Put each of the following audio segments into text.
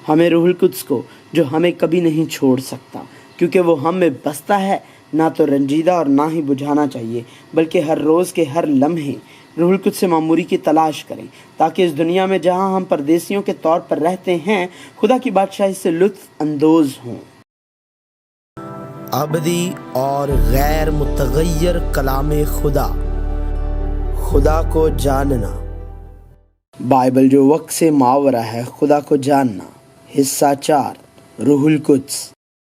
ہمیں روح القدس کو جو ہمیں کبھی نہیں چھوڑ سکتا، کیونکہ وہ ہم میں بستا ہے، نہ تو رنجیدہ اور نہ ہی بجھانا چاہیے، بلکہ ہر روز کے ہر لمحے روح القدس سے معموری کی تلاش کریں، تاکہ اس دنیا میں جہاں ہم پردیسیوں کے طور پر رہتے ہیں، خدا کی بادشاہی سے لطف اندوز ہوں۔ ابدی اور غیر متغیر کلام خدا، خدا کو جاننا۔ بائبل جو وقت سے ماورا ہے، خدا کو جاننا۔ حصہ 4، روح القدس۔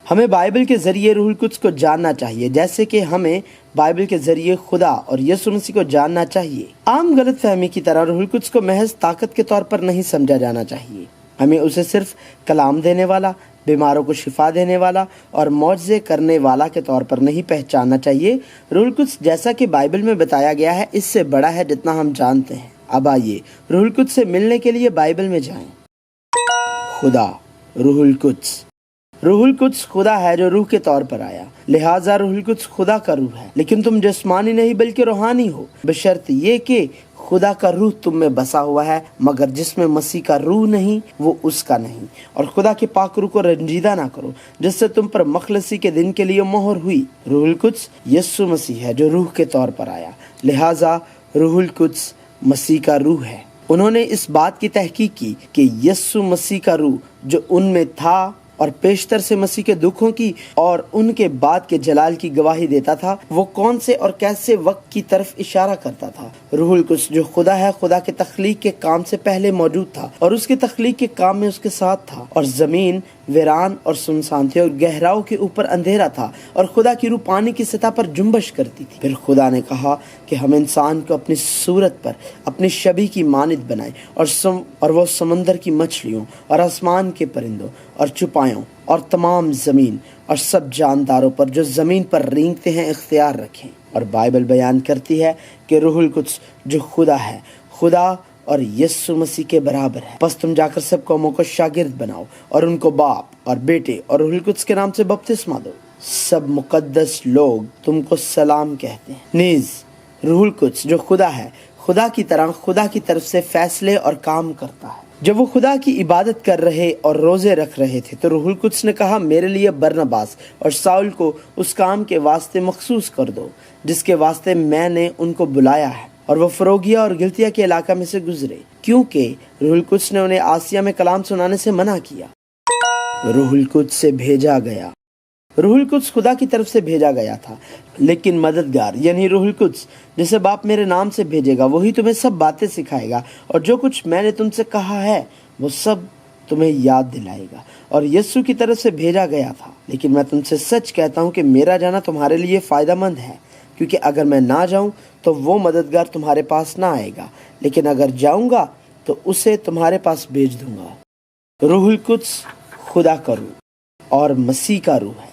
ہمیں بائبل کے ذریعے روح القدس کو جاننا چاہیے، جیسے کہ ہمیں بائبل کے ذریعے خدا اور یسوع مسیح کو جاننا چاہیے۔ عام غلط فہمی کی طرح روح القدس کو محض طاقت کے طور پر نہیں سمجھا جانا چاہیے۔ ہمیں اسے صرف کلام دینے والا، بیماروں کو شفا دینے والا اور معجزے کرنے والا کے طور پر نہیں پہچاننا چاہیے۔ روح القدس، جیسا کہ بائبل میں بتایا گیا ہے، اس سے بڑا ہے جتنا ہم جانتے ہیں۔ اب آئیے روح القدس سے ملنے کے لیے بائبل میں جائیں۔ خدا، روح القدس۔ روح القدس خدا ہے جو روح کے طور پر آیا، لہٰذا روح القدس خدا کا روح ہے، لیکن تم جسمانی نہیں بلکہ روحانی ہو، بشرط یہ کہ خدا کا روح تم میں بسا ہوا ہے، مگر جس میں مسیح کا روح نہیں وہ اس کا نہیں۔ اور خدا کے پاک روح کو رنجیدہ نہ کرو، جس سے تم پر مخلصی کے دن کے لیے مہر ہوئی۔ روح القدس یسوع مسیح ہے جو روح کے طور پر آیا، لہٰذا روح القدس مسیح کا روح ہے۔ انہوں نے اس بات کی تحقیق کی کہ یسوع مسیح کا روح جو ان میں تھا اور پیشتر سے مسیح کے دکھوں کی اور ان کے بعد کے جلال کی گواہی دیتا تھا، وہ کون سے اور کیسے وقت کی طرف اشارہ کرتا تھا۔ روح القدس جو خدا ہے، خدا کے تخلیق کے کام سے پہلے موجود تھا اور اس کے تخلیق کے کام میں اس کے ساتھ تھا، اور زمین ویران اور سنسان تھی اور گہراؤں کے اوپر اندھیرا تھا، اور خدا کی روح پانی کی سطح پر جنبش کرتی تھی۔ پھر خدا نے کہا کہ ہم انسان کو اپنی صورت پر اپنی شبیہ کی مانند بنائیں، اور وہ سمندر کی مچھلیوں اور آسمان کے پرندوں اور چوپایوں اور تمام زمین اور سب جانداروں پر جو زمین پر رینگتے ہیں اختیار رکھیں۔ اور بائبل بیان کرتی ہے کہ روح القدس جو خدا ہے، خدا اور یسوع مسیح کے برابر ہے۔ بس تم جا کر سب قوموں کو شاگرد بناؤ اور ان کو باپ اور بیٹے اور روح القدس کے نام سے بپتسمہ دو۔ سب مقدس لوگ تم کو سلام کہتے ہیں۔ نیز روح القدس جو خدا ہے، خدا کی طرح خدا کی طرف سے فیصلے اور کام کرتا ہے۔ جب وہ خدا کی عبادت کر رہے اور روزے رکھ رہے تھے تو روح القدس نے کہا، میرے لیے برنباس اور ساؤل کو اس کام کے واسطے مخصوص کر دو جس کے واسطے میں نے ان کو بلایا ہے، اور وہ فروگیا اور گلتیا کے علاقہ میں سے گزرے، کیونکہ روح القدس نے انہیں آسیہ میں کلام سنانے سے منع کیا۔ روح القدس سے بھیجا گیا۔ روح القدس خدا کی طرف سے بھیجا گیا تھا، لیکن مددگار یعنی روح القدس جسے باپ میرے نام سے بھیجے گا، وہی تمہیں سب باتیں سکھائے گا اور جو کچھ میں نے تم سے کہا ہے وہ سب تمہیں یاد دلائے گا۔ اور یسوع کی طرف سے بھیجا گیا تھا، لیکن میں تم سے سچ کہتا ہوں کہ میرا جانا تمہارے لیے فائدہ مند ہے، کیونکہ اگر میں نہ جاؤں تو وہ مددگار تمہارے پاس نہ آئے گا، لیکن اگر جاؤں گا تو اسے تمہارے پاس بھیج دوں گا۔ روح القدس خدا کا روح اور مسیح کا روح ہے۔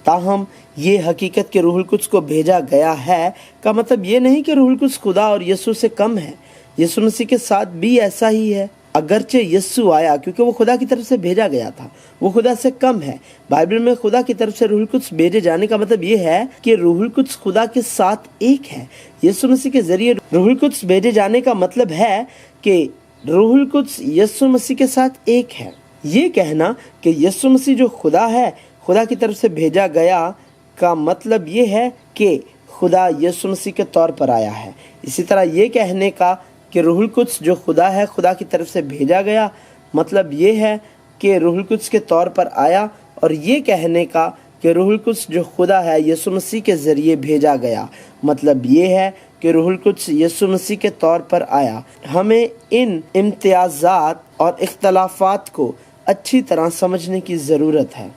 تاہم یہ حقیقت کہ روح القدس کو بھیجا گیا ہے کا مطلب یہ نہیں کہ روح القدس خدا اور یسوع سے کم ہے۔ یسوع مسیح کے ساتھ بھی ایسا ہی ہے، اگرچہ یسوع آیا کیونکہ وہ خدا کی طرف سے بھیجا گیا تھا، وہ خدا سے کم ہے۔ بائبل میں خدا کی طرف سے روح القدس بھیجے جانے کا مطلب یہ ہے کہ روح القدس خدا کے ساتھ ایک ہے۔ یسوع مسیح کے ذریعے روح القدس بھیجے جانے کا مطلب ہے کہ روح القدس یسوع مسیح کے ساتھ ایک ہے۔ یہ کہنا کہ یسوع مسیح جو خدا ہے، خدا کی طرف سے بھیجا گیا کا مطلب یہ ہے کہ خدا یسوع مسیح کے طور پر آیا ہے۔ اسی طرح یہ کہنے کا کہ روح القدس جو خدا ہے، خدا کی طرف سے بھیجا گیا، مطلب یہ ہے کہ روح القدس کے طور پر آیا، اور یہ کہنے کا کہ روح القدس جو خدا ہے یسوع مسیح کے ذریعے بھیجا گیا، مطلب یہ ہے کہ روح القدس یسوع مسیح کے طور پر آیا۔ ہمیں ان امتیازات اور اختلافات کو اچھی طرح سمجھنے کی ضرورت ہے۔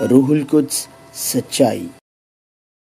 روح القدس سچائی۔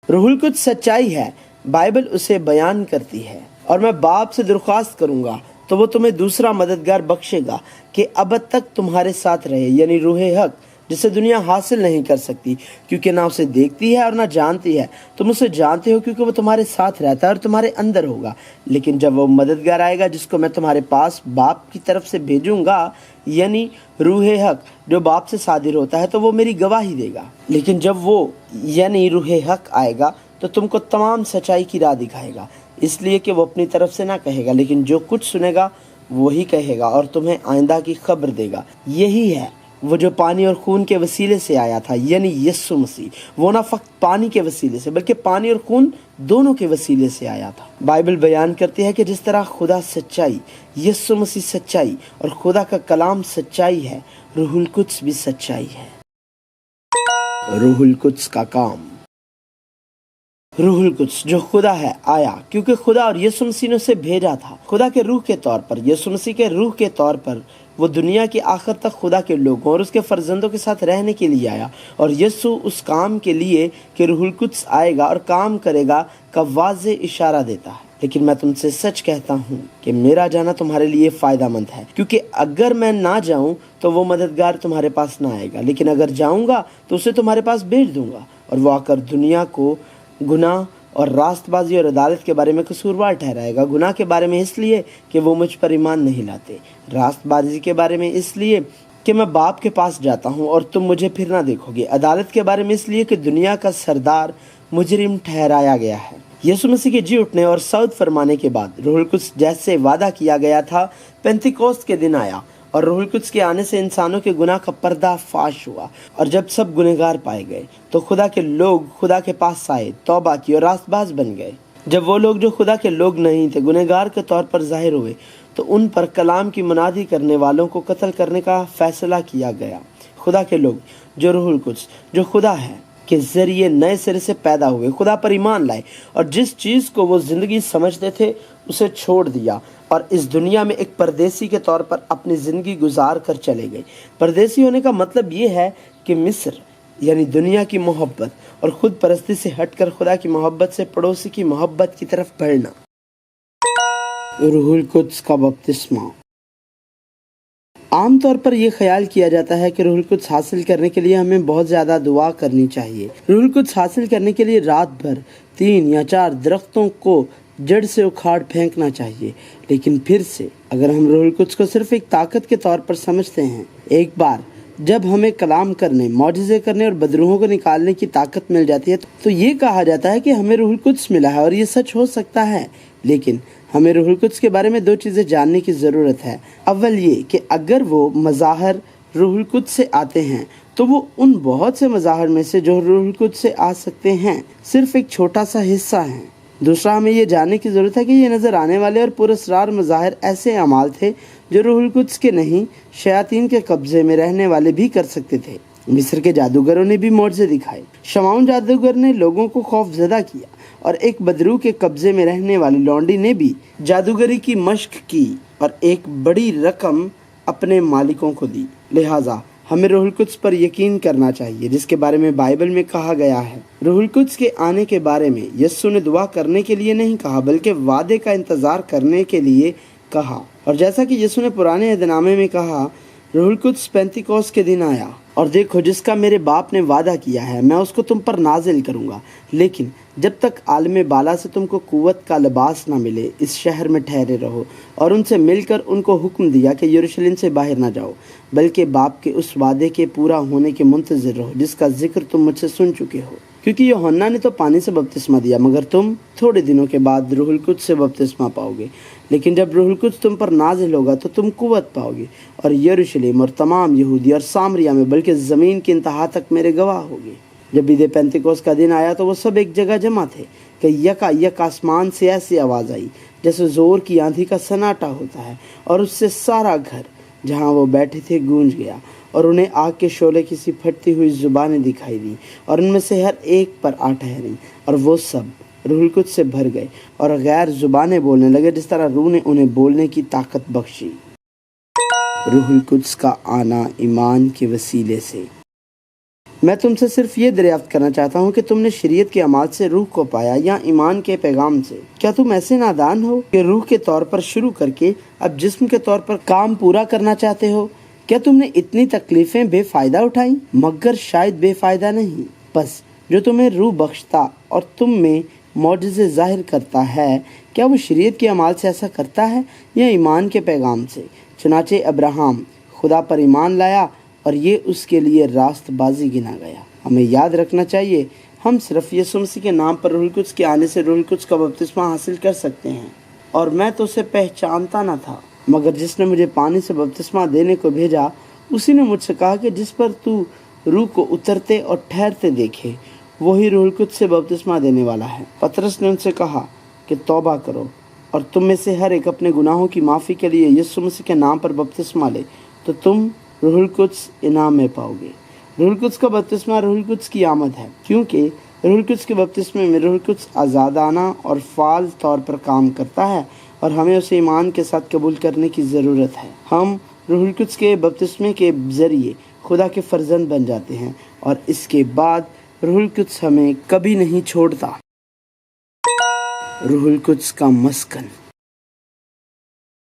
روح القدس سچائی ہے، بائبل اسے بیان کرتی ہے، اور میں باپ سے درخواست کروں گا تو وہ تمہیں دوسرا مددگار بخشے گا کہ ابد تک تمہارے ساتھ رہے، یعنی روح حق، جسے دنیا حاصل نہیں کر سکتی کیونکہ نہ اسے دیکھتی ہے اور نہ جانتی ہے۔ تم اسے جانتے ہو کیونکہ وہ تمہارے ساتھ رہتا ہے اور تمہارے اندر ہوگا۔ لیکن جب وہ مددگار آئے گا جس کو میں تمہارے پاس باپ کی طرف سے بھیجوں گا، یعنی روح حق جو باپ سے صادر ہوتا ہے، تو وہ میری گواہی دے گا۔ لیکن جب وہ یعنی روح حق آئے گا تو تم کو تمام سچائی کی راہ دکھائے گا، اس لیے کہ وہ اپنی طرف سے نہ کہے گا، لیکن جو کچھ سنے گا वही कहेगा और तुम्हें आइंदा की खबर देगा। यही है वो जो पानी और खून के वसीले से आया था, यानी यीशु मसीह। वो ना फक्त पानी के वसीले से बल्कि पानी और खून दोनों के वसीले से आया था। बाइबल बयान करती है कि जिस तरह खुदा सच्चाई, यीशु मसीह सच्चाई और खुदा का कलाम सच्चाई है, रूहुल कुद्स भी सच्चाई है। रूहुल कुद्स का काम। रूहुल कुद्स जो खुदा है आया क्योंकि खुदा और यीशु मसीह ने उसे भेजा था। खुदा के रूह के तौर पर, यीशु मसीह के रूह के तौर पर वो दुनिया की आखिर तक खुदा के लोगों और उसके फर्जंदों के साथ रहने के लिए आया। और यीशु उस काम के लिए कि रूहुल कुद्स आएगा और काम करेगा का वाज़े इशारा देता है। लेकिन मैं तुमसे सच कहता हूँ कि मेरा जाना तुम्हारे लिए फ़ायदेमंद है, क्योंकि अगर मैं ना जाऊँ तो वो मददगार तुम्हारे पास ना आएगा, लेकिन अगर जाऊँगा तो उसे तुम्हारे पास भेज दूँगा और वो आकर दुनिया को गुनाह और रास्तबाजी और अदालत के बारे में कसूरवार ठहराएगा। गुनाह के बारे में इसलिए कि वो मुझ पर ईमान नहीं लाते, रास्तबाजी के बारे में इसलिए कि मैं बाप के पास जाता हूँ और तुम मुझे फिर ना देखोगे, अदालत के बारे में इसलिए कि दुनिया का सरदार मुजरिम ठहराया गया है। यीशु मसीह के जी उठने और सऊद फरमाने के बाद रूहुल कुद्स जैसे वादा किया गया था, पेंतिकोस्त के दिन आया और रूहुल कुद्स के आने से इंसानों के गुनाह का पर्दाफाश हुआ। और जब सब गुनहगार पाए गए तो खुदा के लोग खुदा के पास आए, तौबा की और रास्तबाज बन गए। जब वो लोग जो खुदा के लोग नहीं थे गुनहगार के तौर पर जाहिर हुए तो उन पर कलाम की मुनादी करने वालों को कत्ल करने का फैसला किया गया। खुदा के लोग जो रूहुल कुद्स जो खुदा है के जरिए नए सिरे से पैदा हुए, खुदा पर ईमान लाए और जिस चीज़ को वो ज़िंदगी समझते थे उसे छोड़ दिया और इस दुनिया में एक परदेसी के तौर पर अपनी ज़िंदगी गुजार कर चले गए। परदेसी होने का मतलब ये है कि मिस्र यानी दुनिया की मोहब्बत और खुद परस्ती से हटकर खुदा की मोहब्बत से पड़ोसी की मोहब्बत की तरफ बढ़ना। रूहुल कुद्स का बपतिस्मा। आमतौर पर यह ख्याल किया जाता है कि रूहुल कुद्स हासिल करने के लिए हमें बहुत ज़्यादा दुआ करनी चाहिए। रूहुल कुद्स हासिल करने के लिए रात भर 3 या 4 दरख्तों को जड़ से उखाड़ फेंकना चाहिए। लेकिन फिर से अगर हम रूहुल कुद्स को सिर्फ एक ताकत के तौर पर समझते हैं, एक बार जब हमें कलाम करने, मौजज़े करने और बदरूहों को निकालने की ताकत मिल जाती है तो ये कहा जाता है कि हमें रूहुल कुद्स मिला है और ये सच हो सकता है। लेकिन हमें रूहुल कुद्स के बारे में 2 चीज़ें जानने की ज़रूरत है। अव्वल ये कि अगर वो मज़ाहर रूहुल कुद्स से आते हैं तो वो उन बहुत से मज़ाहर में से जो रूहुल कुद्स से आ सकते हैं सिर्फ एक छोटा सा हिस्सा है। दूसरा, हमें ये जानने की ज़रूरत है कि ये नज़र आने वाले और पुरस्रार मज़ाहिर ऐसे अमाल थे जो रूहुल कुद्स के नहीं, शयातीन के कब्ज़े में रहने वाले भी कर सकते थे। मिस्र के जादूगरों ने भी मौजज़े दिखाए। शमाउन जादूगर ने लोगों को खौफजदा किया और एक बदरू के कब्ज़े में रहने वाली लौंडी ने भी जादूगरी की मश्क की और एक बड़ी रकम अपने मालिकों को दी। लिहाजा हमें रूहुल कुद्स पर यकीन करना चाहिए, जिसके बारे में बाइबल में कहा गया है। रूहुल कुद्स के आने के बारे में यीशु ने दुआ करने के लिए नहीं कहा, बल्कि वादे का इंतज़ार करने के लिए कहा। और जैसा कि यीशु ने पुराने अहदनामे में कहा, रूहुल कुद्स पेंतिकोस्त के दिन आया और देखो जिसका मेरे बाप ने वादा किया है मैं उसको तुम पर नाजिल करूँगा। लेकिन जब तक आलम बाला से तुमको कुव्वत का लिबास ना मिले इस शहर में ठहरे रहो। और उनसे मिलकर उनको हुक्म दिया कि यरूशलेम से बाहर ना जाओ, बल्कि बाप के उस वादे के पूरा होने के मुंतज़िर रहो जिसका जिक्र तुम मुझसे सुन चुके हो। क्योंकि यूहन्ना ने तो पानी से बपतिस्मा दिया, मगर तुम थोड़े दिनों के बाद रूहुल कुद्स से बपतिस्मा पाओगे। लेकिन जब रूहुल कुद्स तुम पर नाजिल होगा तो तुम कुव्वत पाओगे और यरूशलेम और तमाम यहूदी और सामरिया में बल्कि ज़मीन की इंतहा तक मेरे गवाह होगे। जब ईद पेंतिकोस्त का दिन आया तो वो सब एक जगह जमा थे कि यका आसमान से ऐसी आवाज़ आई जैसे ज़ोर की आंधी का सन्नाटा होता है और उससे सारा घर जहाँ वो बैठे थे गूंज गया। और उन्हें आग के शोले की सी फटती हुई ज़ुबानें दिखाई दी और उनमें से हर एक पर आ ठहरी और वो सब रूहुल कुद्स से भर गए और गैर ज़ुबानें बोलने लगे जिस तरह रूह ने उन्हें बोलने की ताकत बख्शी। रूहुल कुद्स का आना ईमान के वसीले से। मैं तुमसे सिर्फ ये दरियाफ्त करना चाहता हूँ कि तुमने शरीयत के अमाल से रूह को पाया या ईमान के पैगाम से। क्या तुम ऐसे नादान हो कि रूह के तौर पर शुरू करके अब जिस्म के तौर पर काम पूरा करना चाहते हो? क्या तुमने इतनी तकलीफ़ें बेफ़ायदा उठाई? मगर शायद बेफ़ायदा नहीं, बस जो तुम्हें रूह बख्शता और तुम में मौजज़े ज़ाहिर करता है, क्या वो शरीयत के अमाल से ऐसा करता है या ईमान के पैगाम से? चुनाचे अब्राहम खुदा पर ईमान लाया और ये उसके लिए रास्तबाजी गिना गया। हमें याद रखना चाहिए हम सिर्फ यीशु मसीह के नाम पर रूहुल कुद्स के आने से रूहुल कुद्स का बपतिस्मा हासिल कर सकते हैं। और मैं तो उसे पहचानता न था, मगर जिसने मुझे पानी से बपतिस्मा देने को भेजा उसी ने मुझसे कहा कि जिस पर तू रूह को उतरते और ठहरते देखे वही रूहुल कुद्स से बपतिस्मा देने वाला है। पतरस ने उनसे कहा कि तौबा करो और तुम में से हर एक अपने गुनाहों की माफ़ी के लिए यीशु मसीह के नाम पर बपतिस्मा ले, तो तुम रूहुल कुद्स इनाम में पाओगे। रूहुल कुद्स का बपतिस्मा रूहुल कुद्स की आमद है, क्योंकि रूहुल कुद्स के बपतिस्मे में रूहुल कुद्स आज़ादाना और फ़ाल तौर पर काम करता है और हमें उसे ईमान के साथ कबूल करने की ज़रूरत है। हम रूहुल कुद्स के बपतिस्मे के ज़रिए खुदा के फर्जंद बन जाते हैं और इसके बाद रूहुल कुद्स हमें कभी नहीं छोड़ता। रूहुल कुद्स का मस्कन।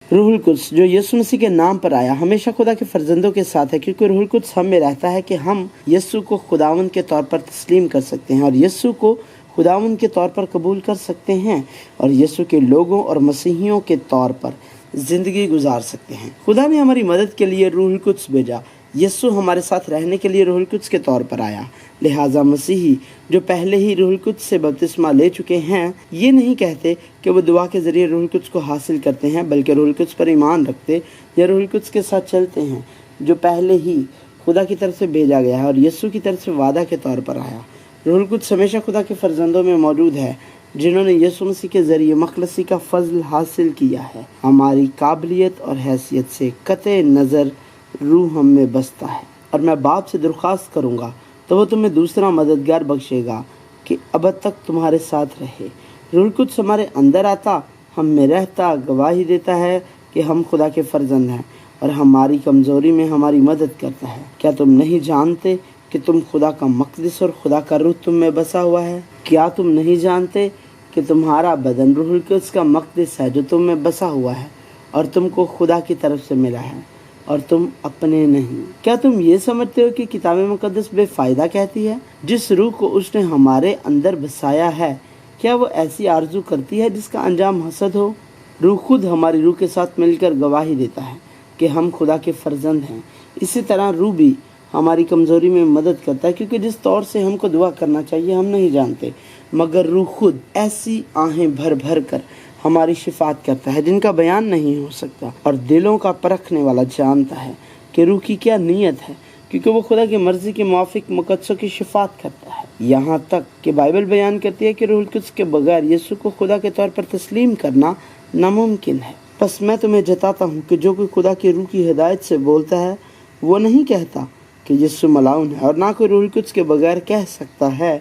रूहुल कुद्स जो यीशु मसीह के नाम पर आया हमेशा खुदा के फर्जंदों के साथ है, क्योंकि रूहुल कुद्स हम में रहता है कि हम यीशु को खुदावंद के तौर पर तस्लीम कर सकते हैं और यीशु को खुदावंद के तौर पर कबूल कर सकते हैं और यीशु के लोगों और मसीहियों के तौर पर ज़िंदगी गुजार सकते हैं। खुदा ने हमारी मदद के लिए रूहुल कुद्स भेजा। यीशु हमारे साथ रहने के लिए रूहुल कुद्स के तौर पर आया। लिहाजा मसीही जो पहले ही रूहुल कुद्स से बपतिस्मा ले चुके हैं ये नहीं कहते कि वो दुआ के ज़रिए रूहुल कुद्स को हासिल करते हैं, बल्कि रूहुल कुद्स पर ईमान रखते या रूहुल कुद्स के साथ चलते हैं जो पहले ही खुदा की तरफ से भेजा गया है और यीशु की तरफ से वादा के तौर पर आया। रूहुल कुद्स हमेशा खुदा के फर्जंदों में मौजूद है जिन्होंने यीशु मसीह के ज़रिए मखलसी का फजल हासिल किया है। हमारी काबिलियत और हैसियत से कतई नज़र रूह हम में बसता है और मैं बाप से दरख्वास्त करूँगा तो वो तुम्हें दूसरा मददगार बख्शेगा कि अब तक तुम्हारे साथ रहे। रूहुल कुद्स हमारे अंदर आता, हम में रहता, गवाही देता है कि हम खुदा के फर्जंद हैं और हमारी कमज़ोरी में हमारी मदद करता है। क्या तुम नहीं जानते कि तुम खुदा का मक़दिस और खुदा का रूह तुम में बसा हुआ है? क्या तुम नहीं जानते कि तुम्हारा बदन रूहुल कुद्स का मक़दिस है जो तुम में बसा हुआ है और तुमको खुदा की तरफ से मिला है और तुम अपने नहीं? क्या तुम ये समझते हो कि किताब मुक़द्दस बेफ़ायदा कहती है? जिस रूह को उसने हमारे अंदर बसाया है क्या वो ऐसी आरजू करती है जिसका अंजाम हसद हो? रूह खुद हमारी रूह के साथ मिलकर गवाही देता है कि हम खुदा के फर्जंद हैं। इसी तरह रूह भी हमारी कमज़ोरी में मदद करता है, क्योंकि जिस तौर से हमको दुआ करना चाहिए हम नहीं जानते, मगर रूह खुद ऐसी आहें भर भर कर हमारी शिफात करता है जिनका बयान नहीं हो सकता। और दिलों का परखने वाला जानता है कि रूह की क्या नीयत है, क्योंकि वो खुदा की मर्ज़ी के मुआफिक मुक़द्दसों की शिफात करता है। यहाँ तक कि बाइबल बयान करती है कि रूहुल कुद्स के बगैर यीशु को खुदा के तौर पर तस्लीम करना नामुमकिन है। बस मैं तुम्हें जताता हूँ कि जो कोई खुदा की रूह की हिदायत से बोलता है वो नहीं कहता कि यीशु मलाउन है, और ना कोई रूहुल कुद्स के बगैर कह सकता है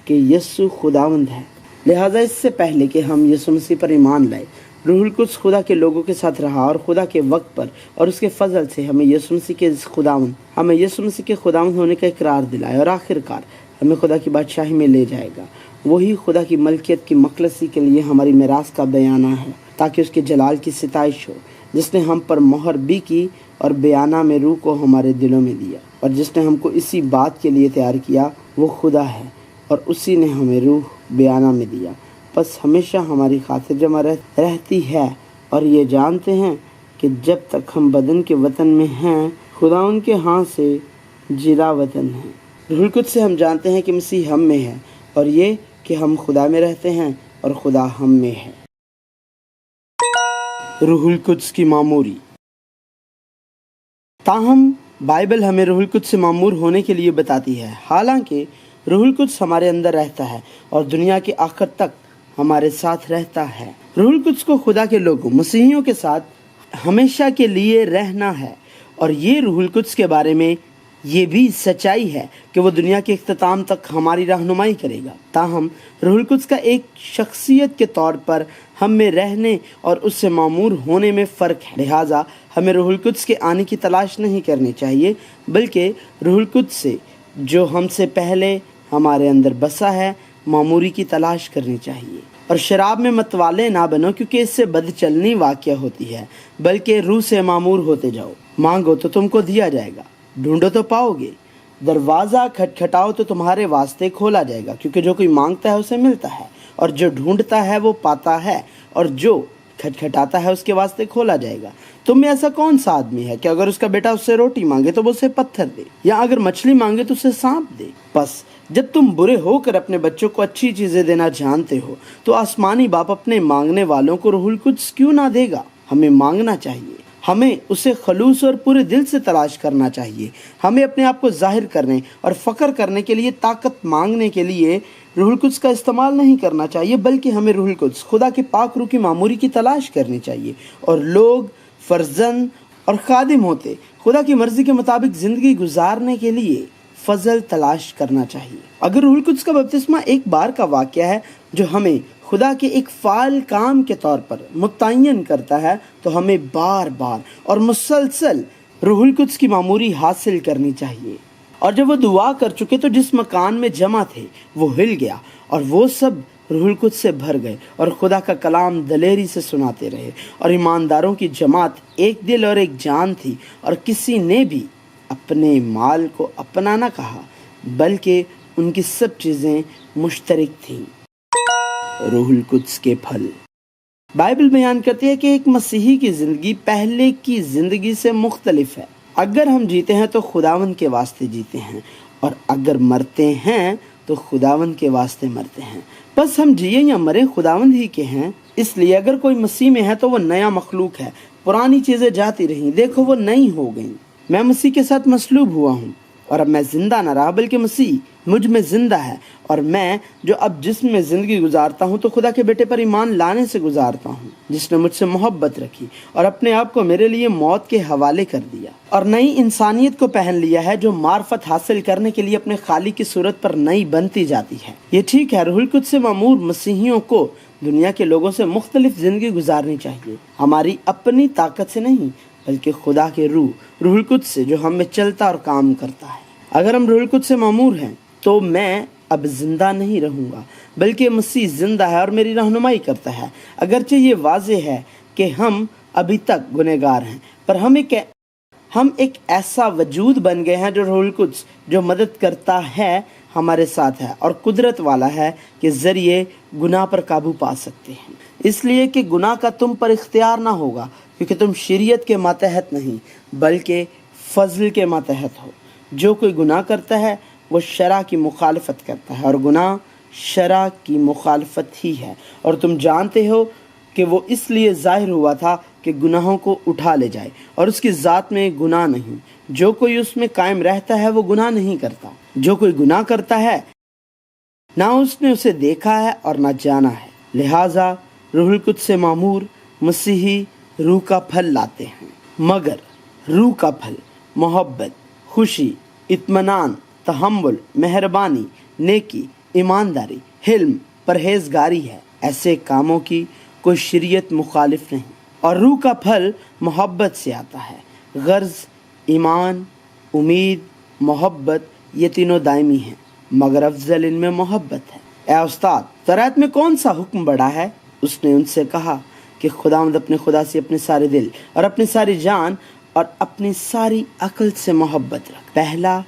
कि यीशु खुदावंद है। लिहाजा इससे पहले कि हम यीशु मसीह पर ईमान लाए, रूहुल कुद्स खुदा के लोगों के साथ रहा और खुदा के वक्त पर और उसके फजल से हमें यीशु मसीह के खुदावंद होने का इकरार दिलाया और आखिरकार हमें खुदा की बादशाही में ले जाएगा। वही खुदा की मलकियत की मखलसी के लिए हमारी मिरास का बयाना है, ताकि उसके जलाल की सिताइश हो, जिसने हम पर मोहर भी की और बयाना में रूह को हमारे दिलों में दिया। और जिसने हमको इसी बात के लिए तैयार किया वो खुदा है और उसी ने हमें रूह बयाना में दिया। बस हमेशा हमारी खातिर जमा रहती है और ये जानते हैं कि जब तक हम बदन के वतन में हैं खुदा उनके हाथ से जिला वतन है। रूहुल कुद्स से हम जानते हैं कि मसीह हम में है और ये कि हम खुदा में रहते हैं और खुदा हम में है। रूहुल कुद्स की मामूरी। ताहम बाइबल हमें रूहुल कुद्स से मामूर होने के लिए बताती है। हालांकि रूहुल कुद्स हमारे अंदर रहता है और दुनिया के आखिर तक हमारे साथ रहता है। रूहुल कुद्स को खुदा के लोगों मसीहियों के साथ हमेशा के लिए रहना है और ये रूहुल कुद्स के बारे में ये भी सच्चाई है कि वो दुनिया के इख्तिताम तक हमारी रहनुमाई करेगा। ताहम रूहुल कुद्स का एक शख्सियत के तौर पर हम में रहने और उससे मामूर होने में फ़र्क है। लिहाजा हमें रूहुल कुद्स के आने की तलाश नहीं करनी चाहिए, बल्कि रूहुल कुद्स से जो हमसे पहले हमारे अंदर बसा है मामूरी की तलाश करनी चाहिए। और शराब में मतवाले ना बनो, क्योंकि इससे बदचलनी वाक़या होती है, बल्कि रूह से मामूर होते जाओ। मांगो तो तुमको दिया जाएगा, ढूंढो तो पाओगे, दरवाज़ा खटखटाओ तो तुम्हारे वास्ते खोला जाएगा। क्योंकि जो कोई मांगता है उसे मिलता है, और जो ढूंढता है वो पाता है, और जो खटखटाता है उसके वास्ते खोला जाएगा। तुम में ऐसा कौन सा आदमी है कि अगर उसका बेटा उससे रोटी मांगे तो वो उसे पत्थर दे, या अगर मछली मांगे तो उसे सांप दे? बस जब तुम बुरे होकर अपने बच्चों को अच्छी चीज़ें देना जानते हो तो आसमानी बाप अपने मांगने वालों को रूहुल कुद्स क्यों ना देगा। हमें मांगना चाहिए, हमें उसे खलूस और पूरे दिल से तलाश करना चाहिए। हमें अपने आप को जाहिर करने और फ़ख्र करने के लिए, ताकत मांगने के लिए रूहुल कुद्स का इस्तेमाल नहीं करना चाहिए, बल्कि हमें रूहुल कुद्स, खुदा के पाक रूह की मामूरी की तलाश करनी चाहिए। और लोग फर्जंद और खादिम होते खुदा की मर्ज़ी के मुताबिक ज़िंदगी गुजारने के लिए फजल तलाश करना चाहिए। अगर रूहुल कुद्स का बपतिस्मा एक बार का वाक़या है जो हमें खुदा के एक फ़ाल काम के तौर पर मुतय्यन करता है, तो हमें बार बार और मुसलसल रूहुल कुद्स की मामूरी हासिल करनी चाहिए। और जब वो दुआ कर चुके तो जिस मकान में जमा थे वो हिल गया और वो सब रूहुल कुद्स से भर गए और खुदा का कलाम दलेरी से सुनाते रहे। और ईमानदारों की जमात एक दिल और एक जान थी, और किसी ने भी अपने माल को अपना न कहा, बल्कि उनकी सब चीज़ें मुश्तरक थीं। रूहुल कुद्स के फल। बाइबल बयान करती है कि एक मसीही की ज़िंदगी पहले की ज़िंदगी से मुख्तलिफ है। अगर हम जीते हैं तो खुदावंद के वास्ते जीते हैं, और अगर मरते हैं तो खुदावंद के वास्ते मरते हैं। बस हम जिए या मरे खुदावंद ही के हैं। इसलिए अगर कोई मसीह में है तो वो नया मखलूक है। पुरानी चीज़ें जाती रहीं, देखो वो नई हो गई। मैं मसीह के साथ मसलूब हुआ हूँ, और अब मैं ज़िंदा न रहा बल्कि मसीह मुझ में ज़िंदा है। और मैं जो अब जिस्म में ज़िंदगी गुजारता हूँ तो खुदा के बेटे पर ईमान लाने से गुजारता हूँ, जिसने मुझसे मोहब्बत रखी और अपने आप को मेरे लिए मौत के हवाले कर दिया, और नई इंसानियत को पहन लिया है, जो मार्फत हासिल करने के लिए अपने खालिक की सूरत पर नई बनती जाती है। ये ठीक है, रूहुल कुद्स से मामूर मसीहियों को दुनिया के लोगों से मुख्तलिफ ज़िंदगी गुजारनी चाहिए, हमारी अपनी ताकत से नहीं बल्कि खुदा के रूहुल कुद्स से जो हम में चलता और काम करता है। अगर हम रूहुल कुद्स से मामूर हैं तो मैं अब जिंदा नहीं रहूँगा, बल्कि मसीह जिंदा है और मेरी रहनुमाई करता है। अगरचे ये वाज़ेह है कि हम अभी तक गुनहगार हैं, पर हम एक ऐसा वजूद बन गए हैं जो रूहुल कुद्स जो मदद करता है हमारे साथ है और कुदरत वाला है के ज़रिए गुनाह पर काबू पा सकते हैं। इसलिए कि गुनाह का तुम पर इख्तियार ना होगा, क्योंकि तुम शरीयत के मातहत नहीं बल्कि फजल के मातहत हो। जो कोई गुनाह करता है वो शरा की मुखालफत करता है, और गुनाह शरा की मुखालफत ही है। और तुम जानते हो कि वो इसलिए ज़ाहिर हुआ था कि गुनाहों को उठा ले जाए, और उसकी ज़ात में गुनाह नहीं। जो कोई उसमें कायम रहता है वो गुनाह नहीं करता। जो कोई गुनाह करता है ना उसने उसे देखा है और ना जाना है। लिहाजा रूहुल कुद्स से मामूर मसीही रूह का फल लाते हैं, मगर रूह का फल मोहब्बत, खुशी, इत्मीनान, तहम्मुल, मेहरबानी, नेकी, ईमानदारी, हिल्म, परहेजगारी है। ऐसे कामों की कोई शरीयत मुखालिफ नहीं। और रूह का फल मोहब्बत से आता है। गर्ज, ईमान, उम्मीद, मोहब्बत, ये तीनों दायमी हैं, मगर अफजल इनमें मोहब्बत है। ए उस्ताद, तौरात में कौन सा हुक्म बड़ा है? उसने उनसे कहा कि खुदावंद अपने खुदा से अपने सारे दिल और अपनी सारी जान और अपनी सारी अक्ल से मोहब्बत रख। पहला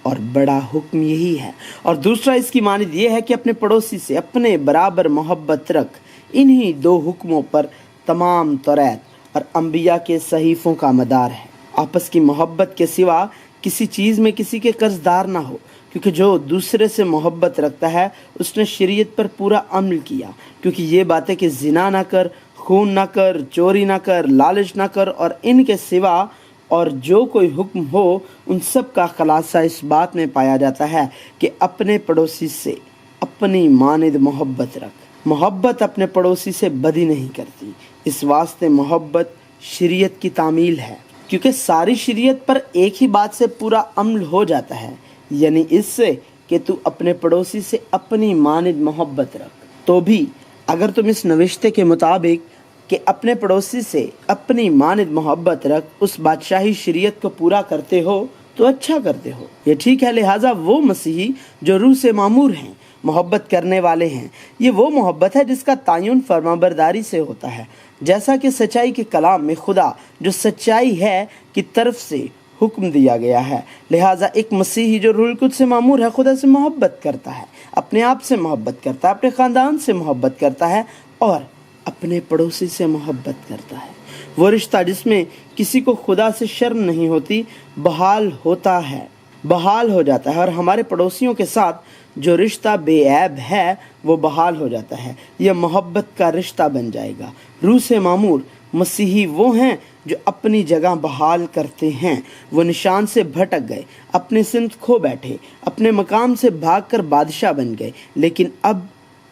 और बड़ा हुक्म यही है, और दूसरा इसकी मानिद ये है कि अपने पड़ोसी से अपने बराबर मोहब्बत रख। इन्हीं दो हुक्मों पर तमाम तौरात और अंबिया के सहीफ़ों का मदार है। आपस की मोहब्बत के सिवा किसी चीज़ में किसी के कर्जदार ना हो, क्योंकि जो दूसरे से मोहब्बत रखता है उसने शरीयत पर पूरा अमल किया। क्योंकि ये बातें कि जिना ना कर, खून ना कर, चोरी ना कर, लालच ना कर और इनके सिवा और जो कोई हुक्म हो, उन सब का खलासा इस बात में पाया जाता है कि अपने पड़ोसी से अपनी मानिद मोहब्बत रख। मोहब्बत अपने पड़ोसी से बदी नहीं करती। इस वास्ते मोहब्बत शरीयत की तामील है, क्योंकि सारी शरीयत पर एक ही बात से पूरा अमल हो जाता है, यानी इससे कि तू अपने पड़ोसी से अपनी मानिद मोहब्बत रख। तो भी अगर तुम इस नविश्ते के मुताबिक कि अपने पड़ोसी से अपनी मानिद मोहब्बत रख, उस बादशाही शरीयत को पूरा करते हो तो अच्छा करते हो, ये ठीक है। लिहाजा वो मसीही जो रूह से मामूर हैं, मोहब्बत करने वाले हैं, ये वो मोहब्बत है जिसका तायुन फरमाबरदारी से होता है, जैसा कि सच्चाई के कलाम में खुदा जो सच्चाई है की तरफ से हुक्म दिया गया है। लिहाजा एक मसीही जो रूहुल कुद्स से मामूर है, खुदा से मोहब्बत करता है, अपने आप से मोहब्बत करता है, अपने ख़ानदान से मोहब्बत करता है और अपने पड़ोसी से मोहब्बत करता है। वो रिश्ता जिसमें किसी को खुदा से शर्म नहीं होती बहाल होता है, बहाल हो जाता है, और हमारे पड़ोसियों के साथ जो रिश्ता बेऐब है वो बहाल हो जाता है। यह मोहब्बत का रिश्ता बन जाएगा। रूह से मामूर मसीही वो हैं جو اپنی جگہ بحال کرتے ہیں وہ نشان سے بھٹک گئے، اپنی سمت کھو بیٹھے، اپنے مقام سے بھاگ کر بادشاہ بن گئے، لیکن اب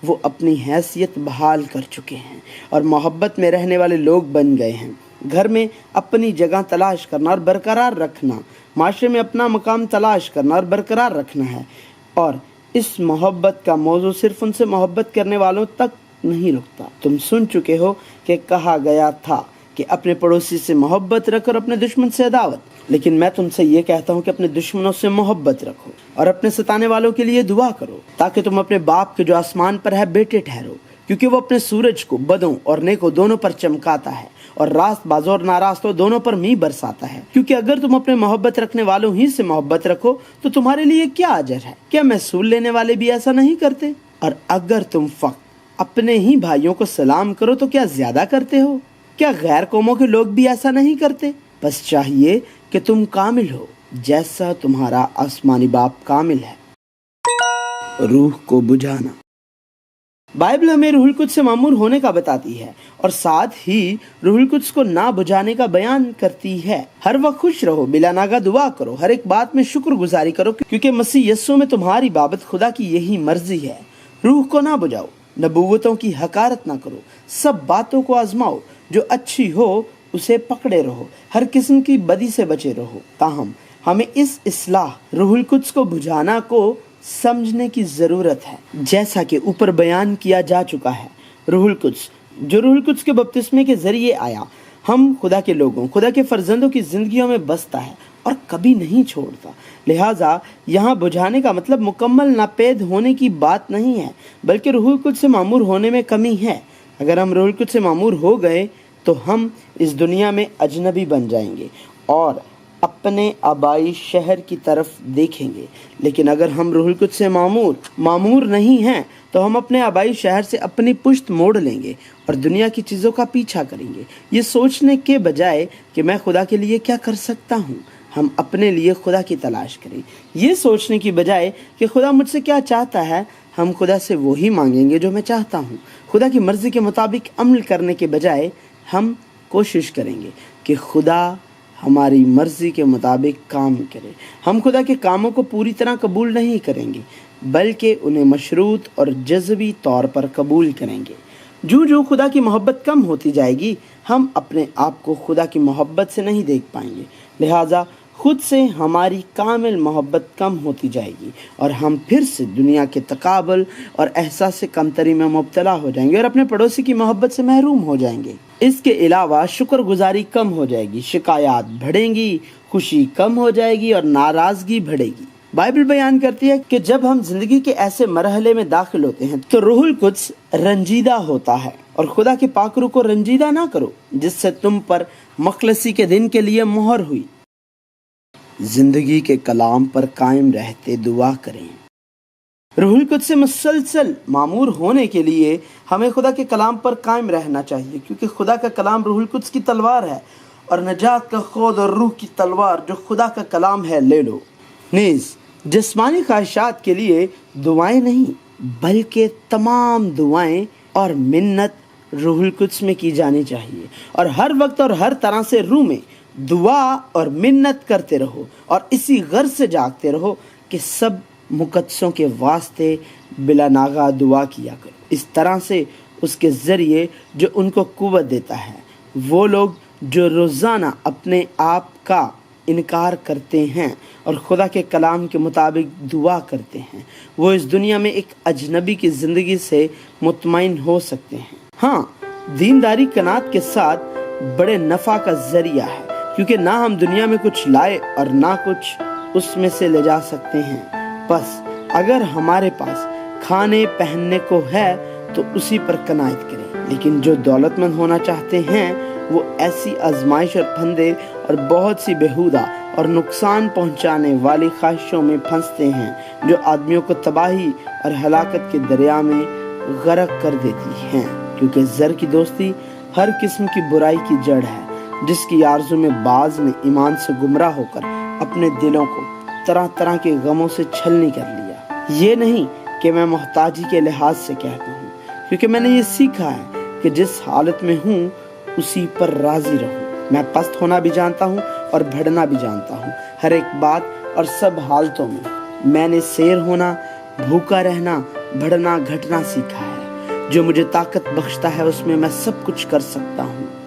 وہ اپنی حیثیت بحال کر چکے ہیں اور محبت میں رہنے والے لوگ بن گئے ہیں۔ گھر میں اپنی جگہ تلاش کرنا اور برقرار رکھنا، معاشرے میں اپنا مقام تلاش کرنا اور برقرار رکھنا ہے، اور اس محبت کا موضوع صرف ان سے محبت کرنے والوں تک نہیں رکتا۔ تم سن چکے ہو کہ کہا گیا تھا کہ اپنے پڑوسی سے محبت رکھ اور اپنے دشمن سے عداوت، لیکن میں تم سے یہ کہتا ہوں کہ اپنے دشمنوں سے محبت رکھو اور اپنے ستانے والوں کے لیے دعا کرو، تاکہ تم اپنے باپ کے جو آسمان پر ہے بیٹے ٹھہرو، کیونکہ وہ اپنے سورج کو بدوں اور نیکوں دونوں پر چمکاتا ہے اور راست بازوں اور ناراستوں دونوں پر میںہ برساتا ہے۔ کیونکہ اگر تم اپنے محبت رکھنے والوں ہی سے محبت رکھو تو تمہارے لیے کیا اجر ہے؟ کیا محصول لینے والے بھی ایسا نہیں کرتے؟ اور اگر تم فقط اپنے ہی بھائیوں کو سلام کرو تو کیا زیادہ کرتے ہو؟ کیا غیر قوموں کے لوگ بھی ایسا نہیں کرتے؟ بس چاہیے کہ تم کامل ہو جیسا تمہارا آسمانی باپ کامل ہے۔ روح کو بجھانا۔ بائبل ہمیں روح القدس سے معمور ہونے کا بتاتی ہے اور ساتھ ہی روح القدس کو نہ بجھانے کا بیان کرتی ہے۔ ہر وقت خوش رہو، بلا ناغہ دعا کرو، ہر ایک بات میں شکر گزاری کرو، کیونکہ مسیح یسوع میں تمہاری بابت خدا کی یہی مرضی ہے۔ روح کو نہ بجھاؤ، نبوتوں کی حقارت نہ کرو، سب باتوں کو آزماؤ، جو اچھی ہو اسے پکڑے رہو، ہر قسم کی بدی سے بچے رہو۔ تاہم ہمیں اس اصلاح روح القدس کو بجھانا کو سمجھنے کی ضرورت ہے، جیسا کہ اوپر بیان کیا جا چکا ہے۔ روح القدس جو روح القدس کے بپتسمے کے ذریعے آیا، ہم خدا کے لوگوں، خدا کے فرزندوں کی زندگیوں میں بستا ہے اور کبھی نہیں چھوڑتا۔ لہٰذا یہاں بجھانے کا مطلب مکمل ناپید ہونے کی بات نہیں ہے، بلکہ روح القدس سے معمور ہونے میں کمی ہے۔ اگر ہم روح القدس سے معمور ہو گئے تو ہم اس دنیا میں اجنبی بن جائیں گے اور اپنے آبائی شہر کی طرف دیکھیں گے، لیکن اگر ہم روح القدس سے معمور نہیں ہیں تو ہم اپنے آبائی شہر سے اپنی پشت موڑ لیں گے اور دنیا کی چیزوں کا پیچھا کریں گے، یہ سوچنے کے بجائے کہ میں خدا کے لیے کیا کر سکتا ہوں۔ ہم اپنے لیے خدا کی تلاش کریں، یہ سوچنے کی بجائے کہ خدا مجھ سے کیا چاہتا ہے۔ ہم خدا سے وہی مانگیں گے جو میں چاہتا ہوں۔ خدا کی مرضی کے مطابق عمل کرنے کے بجائے ہم کوشش کریں گے کہ خدا ہماری مرضی کے مطابق کام کرے۔ ہم خدا کے کاموں کو پوری طرح قبول نہیں کریں گے، بلکہ انہیں مشروط اور جزوی طور پر قبول کریں گے۔ جو خدا کی محبت کم ہوتی جائے گی، ہم اپنے آپ کو خدا کی محبت سے نہیں دیکھ پائیں گے، لہٰذا خود سے ہماری کامل محبت کم ہوتی جائے گی اور ہم پھر سے دنیا کے تقابل اور احساس کمتری میں مبتلا ہو جائیں گے اور اپنے پڑوسی کی محبت سے محروم ہو جائیں گے۔ اس کے علاوہ شکر گزاری کم ہو جائے گی، شکایات بڑھیں گی، خوشی کم ہو جائے گی اور ناراضگی بڑھے گی۔ بائبل بیان کرتی ہے کہ جب ہم زندگی کے ایسے مرحلے میں داخل ہوتے ہیں تو روح القدس رنجیدہ ہوتا ہے، اور خدا کے پاک روح کو رنجیدہ نہ کرو جس سے تم پر مخلصی کے دن کے لیے مہر ہوئی۔ زندگی کے کلام پر قائم رہتے دعا کریں۔ روح القدس سے مسلسل معمور ہونے کے لیے ہمیں خدا کے کلام پر قائم رہنا چاہیے، کیونکہ خدا کا کلام روح القدس کی تلوار ہے، اور نجات کا خود اور روح کی تلوار جو خدا کا کلام ہے لے لو۔ نیز جسمانی خواہشات کے لیے دعائیں نہیں، بلکہ تمام دعائیں اور منت روح القدس میں کی جانی چاہیے، اور ہر وقت اور ہر طرح سے روح میں دعا اور منت کرتے رہو، اور اسی غرض سے جاگتے رہو کہ سب مقدسوں کے واسطے بلا ناغہ دعا کیا کرو، اس طرح سے اس کے ذریعے جو ان کو قوت دیتا ہے۔ وہ لوگ جو روزانہ اپنے آپ کا انکار کرتے ہیں اور خدا کے کلام کے مطابق دعا کرتے ہیں، وہ اس دنیا میں ایک اجنبی کی زندگی سے مطمئن ہو سکتے ہیں۔ ہاں، دینداری قناعت کے ساتھ بڑے نفع کا ذریعہ ہے، کیونکہ نہ ہم دنیا میں کچھ لائے اور نہ کچھ اس میں سے لے جا سکتے ہیں۔ بس اگر ہمارے پاس کھانے پہننے کو ہے تو اسی پر قناعت کریں، لیکن جو دولت مند ہونا چاہتے ہیں وہ ایسی آزمائش اور پھندے اور بہت سی بےہودہ اور نقصان پہنچانے والی خواہشوں میں پھنستے ہیں، جو آدمیوں کو تباہی اور ہلاکت کے دریا میں غرق کر دیتی ہیں، کیونکہ زر کی دوستی ہر قسم کی برائی کی جڑ ہے، جس کی آرزو میں بعض نے ایمان سے گمراہ ہو کر اپنے دلوں کو طرح طرح کے غموں سے چھلنی کر لیا۔ یہ نہیں کہ میں محتاجی کے لحاظ سے کہتا ہوں، کیونکہ میں نے یہ سیکھا ہے کہ جس حالت میں ہوں اسی پر راضی رہوں۔ میں پست ہونا بھی جانتا ہوں اور بڑھنا بھی جانتا ہوں۔ ہر ایک بات اور سب حالتوں میں نے سیر ہونا، بھوکا رہنا، بڑھنا، گھٹنا سیکھا ہے۔ جو مجھے طاقت بخشتا ہے اس میں میں سب کچھ کر سکتا ہوں۔